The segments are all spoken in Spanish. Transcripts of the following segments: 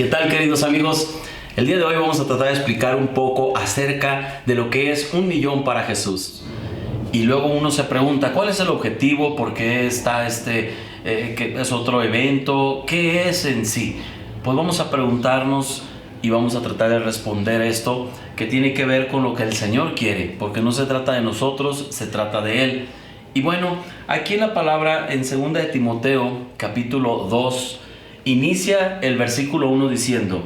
¿Qué tal, queridos amigos? El día de hoy vamos a tratar de explicar un poco acerca de lo que es 1 millón para Jesús. Y luego uno se pregunta, ¿cuál es el objetivo? ¿Por qué está que es otro evento? ¿Qué es en sí? Pues vamos a preguntarnos y vamos a tratar de responder esto que tiene que ver con lo que el Señor quiere, porque no se trata de nosotros, se trata de Él. Y bueno, aquí en la palabra en 2 de Timoteo, capítulo 2, inicia el versículo 1 diciendo: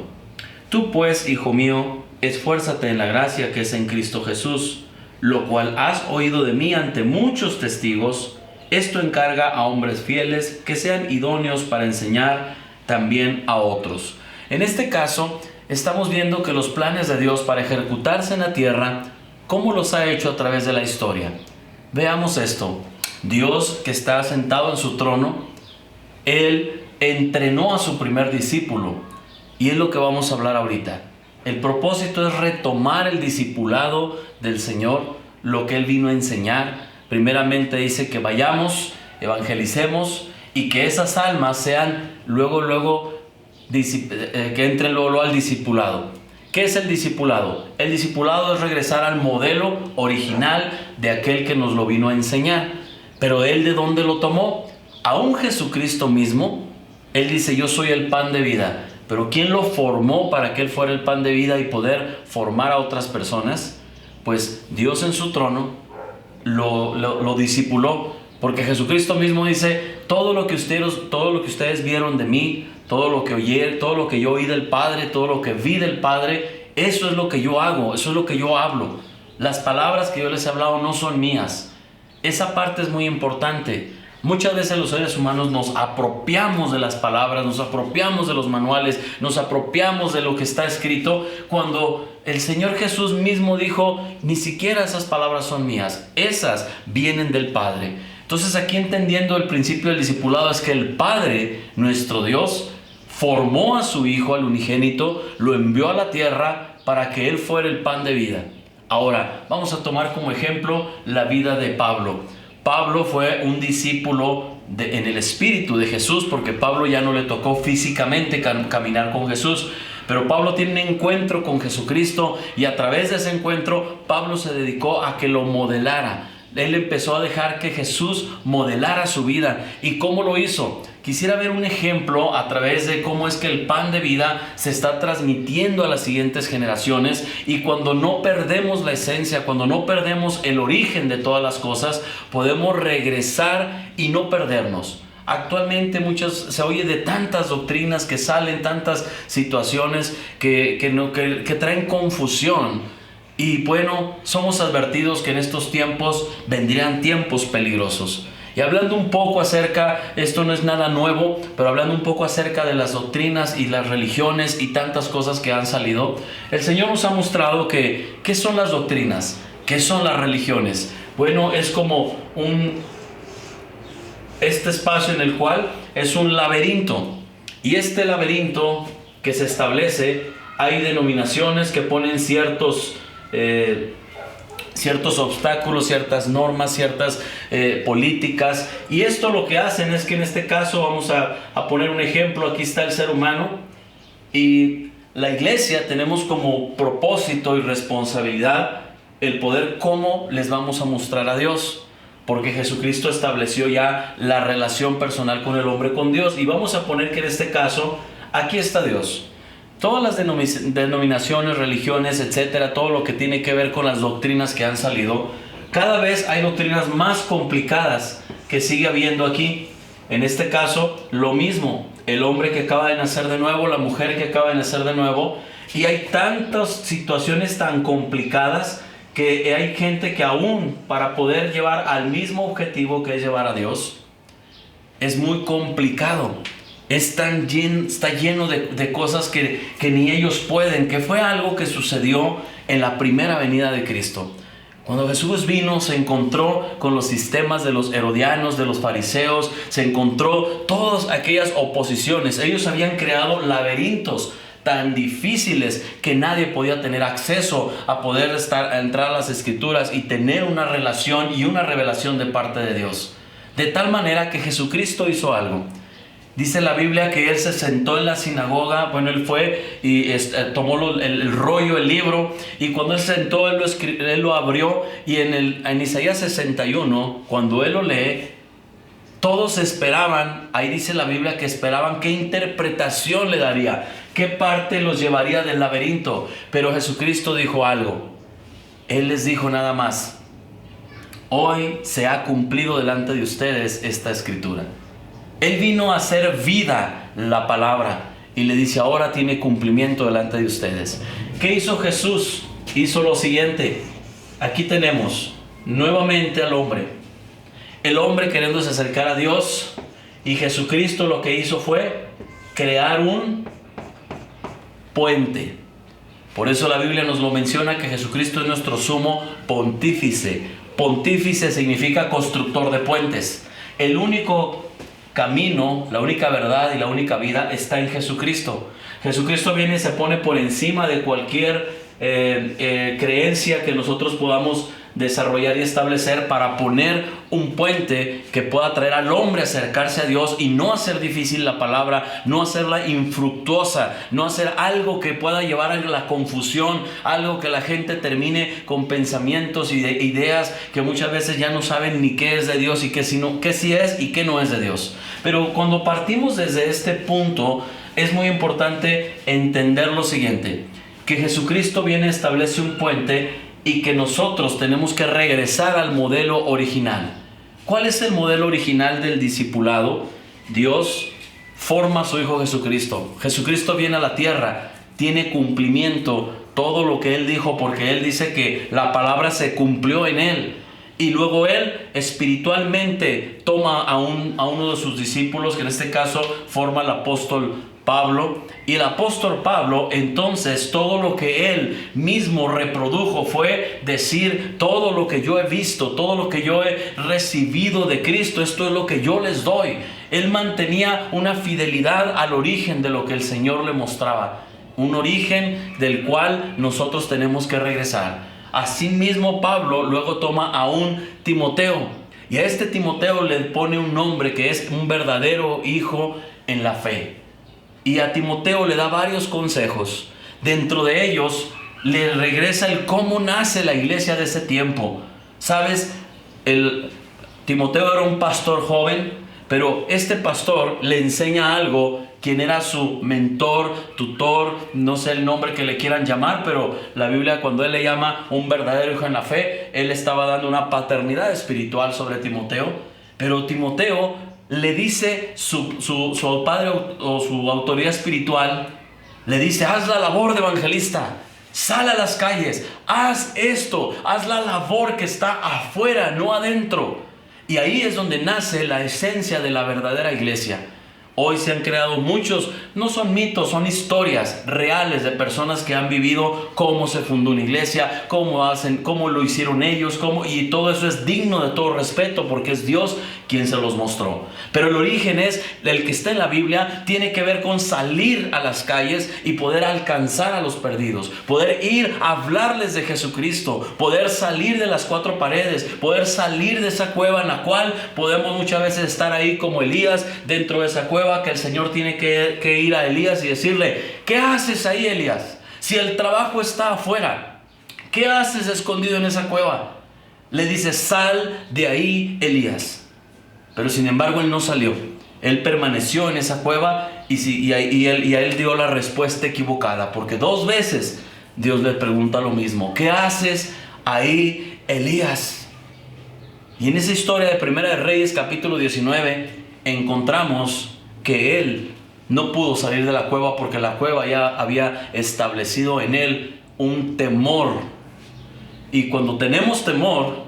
Tú pues, hijo mío, esfuérzate en la gracia que es en Cristo Jesús, lo cual has oído de mí ante muchos testigos. Esto encarga a hombres fieles que sean idóneos para enseñar también a otros. En este caso, estamos viendo que los planes de Dios para ejecutarse en la tierra, ¿cómo los ha hecho a través de la historia? Veamos esto. Dios, que está sentado en su trono, Él entrenó a su primer discípulo, y es lo que vamos a hablar ahorita. El propósito es retomar el discipulado del Señor, lo que Él vino a enseñar. Primeramente dice que vayamos, evangelicemos, y que esas almas sean que entren luego al discipulado. ¿Qué es el discipulado? El discipulado es regresar al modelo original de aquel que nos lo vino a enseñar. Pero Él, ¿de dónde lo tomó? Aún Jesucristo mismo, Él dice: yo soy el pan de vida. Pero ¿quién lo formó para que Él fuera el pan de vida y poder formar a otras personas? Pues Dios en su trono lo discipuló, porque Jesucristo mismo dice: todo lo que ustedes vieron de mí, todo lo que yo oí del Padre, todo lo que vi del Padre, eso es lo que yo hago, eso es lo que yo hablo. Las palabras que yo les he hablado no son mías. Esa parte es muy importante. Muchas veces los seres humanos nos apropiamos de las palabras, nos apropiamos de los manuales, nos apropiamos de lo que está escrito, cuando el Señor Jesús mismo dijo: ni siquiera esas palabras son mías, esas vienen del Padre. Entonces, aquí, entendiendo el principio del discipulado, es que el Padre, nuestro Dios, formó a su Hijo, al unigénito, lo envió a la tierra para que Él fuera el pan de vida. Ahora, vamos a tomar como ejemplo la vida de Pablo. Pablo fue un discípulo en el espíritu de Jesús, porque Pablo ya no le tocó físicamente caminar con Jesús, pero Pablo tiene un encuentro con Jesucristo, y a través de ese encuentro Pablo se dedicó a que lo modelara. Él empezó a dejar que Jesús modelara su vida. ¿Y cómo lo hizo? Quisiera ver un ejemplo a través de cómo es que el pan de vida se está transmitiendo a las siguientes generaciones, y cuando no perdemos la esencia, cuando no perdemos el origen de todas las cosas, podemos regresar y no perdernos. Actualmente se oye de tantas doctrinas que salen, tantas situaciones que traen confusión. Y bueno, somos advertidos que en estos tiempos vendrían tiempos peligrosos. Y hablando un poco acerca, esto no es nada nuevo, pero hablando un poco acerca de las doctrinas y las religiones y tantas cosas que han salido, el Señor nos ha mostrado ¿qué son las doctrinas? ¿Qué son las religiones? Bueno, es como este espacio en el cual es un laberinto. Y este laberinto que se establece, hay denominaciones que ponen ciertos obstáculos, ciertas normas, ciertas políticas, y esto lo que hacen es que en este caso vamos a poner un ejemplo. Aquí está el ser humano, y la iglesia tenemos como propósito y responsabilidad el poder cómo les vamos a mostrar a Dios, porque Jesucristo estableció ya la relación personal con el hombre, con Dios, y vamos a poner que en este caso aquí está Dios. Todas las denominaciones, religiones, etcétera, todo lo que tiene que ver con las doctrinas que han salido, cada vez hay doctrinas más complicadas que sigue habiendo aquí. En este caso, lo mismo, el hombre que acaba de nacer de nuevo, la mujer que acaba de nacer de nuevo, y hay tantas situaciones tan complicadas que hay gente que aún para poder llevar al mismo objetivo, que es llevar a Dios, es muy complicado. Está lleno de cosas que ni ellos pueden, que fue algo que sucedió en la primera venida de Cristo. Cuando Jesús vino, se encontró con los sistemas de los herodianos, de los fariseos, se encontró todas aquellas oposiciones. Ellos habían creado laberintos tan difíciles que nadie podía tener acceso a poder entrar a las Escrituras y tener una relación y una revelación de parte de Dios. De tal manera que Jesucristo hizo algo. Dice la Biblia que él se sentó en la sinagoga. Bueno, él fue y tomó el rollo, el libro, y cuando él se sentó, él lo abrió, y en Isaías 61, cuando él lo lee, todos esperaban, ahí dice la Biblia que esperaban qué interpretación le daría, qué parte los llevaría del laberinto. Pero Jesucristo dijo algo. Él les dijo nada más: hoy se ha cumplido delante de ustedes esta escritura. Él vino a hacer vida la palabra, y le dice: ahora tiene cumplimiento delante de ustedes. ¿Qué hizo Jesús? Hizo lo siguiente. Aquí tenemos nuevamente al hombre. El hombre queriéndose acercar a Dios, y Jesucristo lo que hizo fue crear un puente. Por eso la Biblia nos lo menciona, que Jesucristo es nuestro sumo pontífice. Pontífice significa constructor de puentes. El único camino, la única verdad y la única vida está en Jesucristo. Jesucristo viene y se pone por encima de cualquier creencia que nosotros podamos desarrollar y establecer, para poner un puente que pueda traer al hombre a acercarse a Dios y no hacer difícil la palabra, no hacerla infructuosa, no hacer algo que pueda llevar a la confusión, algo que la gente termine con pensamientos y ideas que muchas veces ya no saben ni qué es de Dios y qué sí es y qué no es de Dios. Pero cuando partimos desde este punto, es muy importante entender lo siguiente: que Jesucristo viene, establece un puente, y que nosotros tenemos que regresar al modelo original. ¿Cuál es el modelo original del discipulado? Dios forma a su Hijo Jesucristo. Jesucristo viene a la tierra, tiene cumplimiento todo lo que Él dijo, porque Él dice que la palabra se cumplió en Él. Y luego Él espiritualmente toma a uno de sus discípulos, que en este caso forma el apóstol Pablo, y el apóstol Pablo, entonces, todo lo que él mismo reprodujo fue decir: todo lo que yo he visto, todo lo que yo he recibido de Cristo, esto es lo que yo les doy. Él mantenía una fidelidad al origen de lo que el Señor le mostraba, un origen del cual nosotros tenemos que regresar. Asimismo, Pablo luego toma a un Timoteo, y a este Timoteo le pone un nombre que es un verdadero hijo en la fe. Y a Timoteo le da varios consejos. Dentro de ellos le regresa el cómo nace la iglesia de ese tiempo. ¿Sabes? Timoteo era un pastor joven, pero este pastor le enseña algo. Quien era su mentor, tutor, no sé el nombre que le quieran llamar, pero la Biblia, cuando él le llama un verdadero hijo en la fe, él estaba dando una paternidad espiritual sobre Timoteo. Pero Timoteo le dice su padre o su autoridad espiritual, le dice: haz la labor de evangelista, sal a las calles, haz esto, haz la labor que está afuera, no adentro. Y ahí es donde nace la esencia de la verdadera iglesia. Hoy se han creado muchos, no son mitos, son historias reales de personas que han vivido cómo se fundó una iglesia, cómo lo hicieron ellos, y todo eso es digno de todo respeto, porque es Dios quien se los mostró. Pero el origen es el que está en la Biblia, tiene que ver con salir a las calles y poder alcanzar a los perdidos, poder ir a hablarles de Jesucristo, poder salir de las cuatro paredes, poder salir de esa cueva en la cual podemos muchas veces estar ahí como Elías dentro de esa cueva, que el Señor tiene que ir a Elías y decirle: ¿qué haces ahí, Elías? Si el trabajo está afuera, ¿qué haces escondido en esa cueva? Le dice: sal de ahí, Elías. Pero sin embargo él no salió. Él permaneció en esa cueva y a él dio la respuesta equivocada, porque 2 veces Dios le pregunta lo mismo: ¿qué haces ahí, Elías? Y en esa historia de Primera de Reyes, capítulo 19, encontramos que él no pudo salir de la cueva, porque la cueva ya había establecido en él un temor. Y cuando tenemos temor,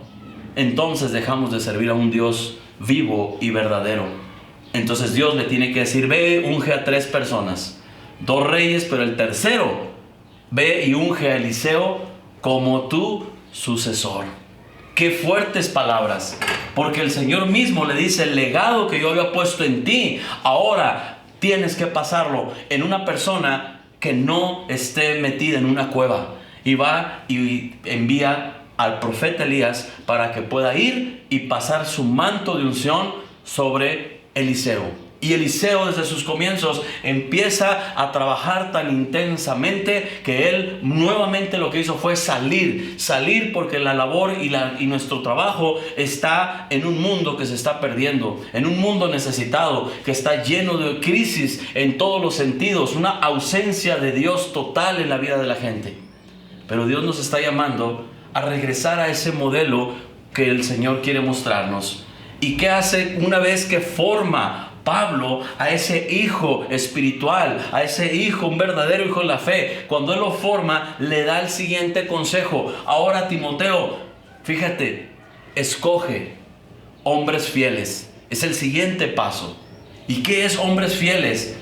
entonces dejamos de servir a un Dios vivo y verdadero. Entonces Dios le tiene que decir: ve, unge a 3 personas, 2 reyes, pero el tercero, ve y unge a Eliseo como tu sucesor. Qué fuertes palabras, porque el Señor mismo le dice: el legado que yo había puesto en ti, ahora tienes que pasarlo en una persona que no esté metida en una cueva. Y va y envía al profeta Elías para que pueda ir y pasar su manto de unción sobre Eliseo. Y Eliseo desde sus comienzos empieza a trabajar tan intensamente que él nuevamente lo que hizo fue salir porque la labor y nuestro trabajo está en un mundo que se está perdiendo, en un mundo necesitado, que está lleno de crisis en todos los sentidos, una ausencia de Dios total en la vida de la gente. Pero Dios nos está llamando a regresar a ese modelo que el Señor quiere mostrarnos. ¿Y qué hace una vez que forma Pablo a ese hijo espiritual, a ese hijo, un verdadero hijo en la fe? Cuando él lo forma, le da el siguiente consejo. Ahora, Timoteo, fíjate, escoge hombres fieles. Es el siguiente paso. ¿Y qué es hombres fieles?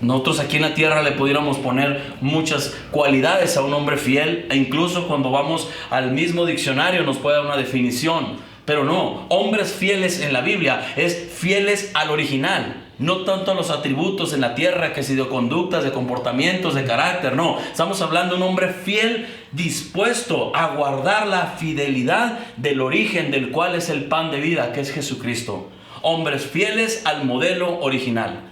Nosotros aquí en la tierra le pudiéramos poner muchas cualidades a un hombre fiel, e incluso cuando vamos al mismo diccionario nos puede dar una definición. Pero no, hombres fieles en la Biblia es fieles al original, no tanto a los atributos en la tierra, que si de conductas, de comportamientos, de carácter, no. Estamos hablando de un hombre fiel, dispuesto a guardar la fidelidad del origen del cual es el pan de vida, que es Jesucristo. Hombres fieles al modelo original.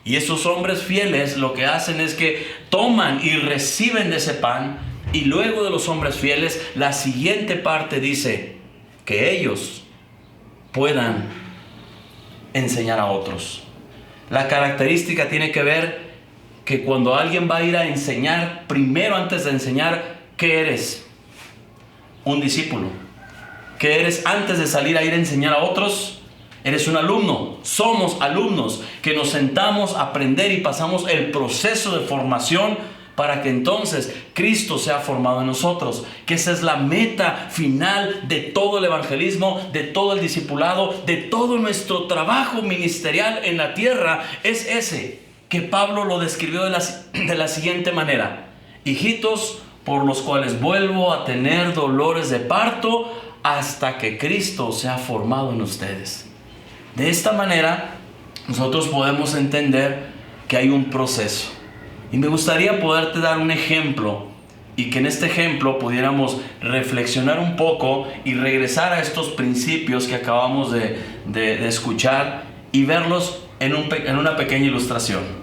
Y esos hombres fieles lo que hacen es que toman y reciben de ese pan, y luego de los hombres fieles, la siguiente parte dice que ellos puedan enseñar a otros. La característica tiene que ver que cuando alguien va a ir a enseñar, primero antes de enseñar, ¿qué eres? Un discípulo. ¿Qué eres antes de salir a ir a enseñar a otros? Eres un alumno. Somos alumnos que nos sentamos a aprender y pasamos el proceso de formación para que entonces Cristo sea formado en nosotros. Que esa es la meta final de todo el evangelismo, de todo el discipulado, de todo nuestro trabajo ministerial en la tierra. Es ese, que Pablo lo describió de la siguiente manera: hijitos, por los cuales vuelvo a tener dolores de parto hasta que Cristo sea formado en ustedes. De esta manera nosotros podemos entender que hay un proceso. Y me gustaría poderte dar un ejemplo, y que en este ejemplo pudiéramos reflexionar un poco y regresar a estos principios que acabamos de escuchar y verlos en una pequeña ilustración.